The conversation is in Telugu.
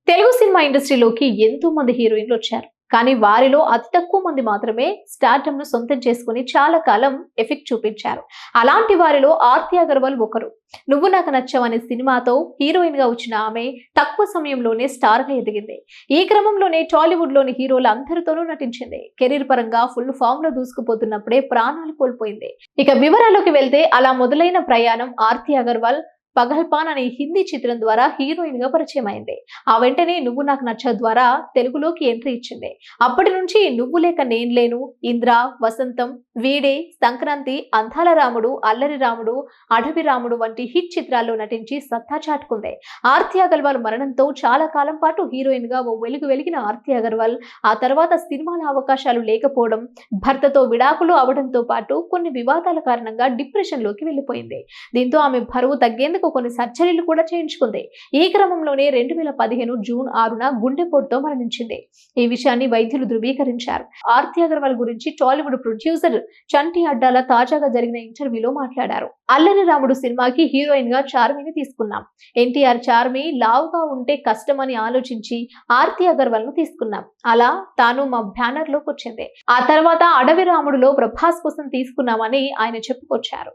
తెలుగు సినిమా ఇండస్ట్రీలోకి ఎంతో మంది హీరోయిన్లు వచ్చారు. కానీ వారిలో అతి తక్కువ మంది మాత్రమే స్టార్డమ్ ను సొంతం చేసుకుని చాలా కాలం ఎఫెక్ట్ చూపించారు. అలాంటి వారిలో ఆర్తి అగర్వాల్ ఒకరు. 'నువ్వు నాకు నచ్చావు' అనే సినిమాతో హీరోయిన్ గా వచ్చిన ఆమె తక్కువ సమయంలోనే స్టార్ గా ఎదిగింది. ఈ క్రమంలోనే టాలీవుడ్ లోని హీరోలు అందరితోనూ నటించింది. కెరీర్ పరంగా ఫుల్ ఫామ్ లో దూసుకుపోతున్నప్పుడే ప్రాణాలు కోల్పోయింది. ఇక వివరాల్లోకి వెళ్తే అలా మొదలైన ప్రయాణం ఆర్తి అగర్వాల్ పగల్పాన్ అనే హిందీ చిత్రం ద్వారా హీరోయిన్ గా పరిచయం అయింది. ఆ వెంటనే 'నువ్వు నాకు నచ్చావు' ద్వారా తెలుగులోకి ఎంట్రీ ఇచ్చింది. అప్పటి నుంచి 'నువ్వు లేక నేను లేను', 'ఇంద్ర', 'వసంతం', 'వీడే', 'సంక్రాంతి', 'అందాల రాముడు', 'అల్లరి రాముడు', 'అడవి రాముడు' వంటి హిట్ చిత్రాల్లో నటించి సత్తా చాటుకుంది. ఆర్తి అగర్వాల్ మరణంతో చాలా కాలం పాటు హీరోయిన్ గా ఓ వెలుగు వెలిగిన ఆర్తి అగర్వాల్ ఆ తర్వాత సినిమాల అవకాశాలు లేకపోవడం, భర్తతో విడాకులు అవడంతో పాటు కొన్ని వివాదాల కారణంగా డిప్రెషన్ లోకి వెళ్లిపోయింది. దీంతో ఆమె బరువు తగ్గేందుకు కొన్ని సర్జరీలు కూడా చేయించుకుంది. ఈ క్రమంలోనే 2015 జూన్ 6న గుండెపోటుతో మరణించింది. ఈ విషయాన్ని వైద్యులు ధృవీకరించారు. ఆర్తి అగర్వాల్ గురించి టాలీవుడ్ ప్రొడ్యూసర్ చంటి అడ్డాల తాజాగా జరిగిన ఇంటర్వ్యూలో మాట్లాడారు. 'అల్లరి రాముడు' సినిమాకి హీరోయిన్ గా చార్మిని తీసుకున్నాం. ఎన్టీఆర్ చార్మి లావుగా ఉంటే కష్టమని ఆలోచించి ఆర్తి అగర్వాల్ ను తీసుకున్నాం. అలా తాను మా బ్యానర్ లోకి వచ్చింది. ఆ తర్వాత 'అడవి రాముడులో' ప్రభాస్ కోసం తీసుకున్నామని ఆయన చెప్పుకొచ్చారు.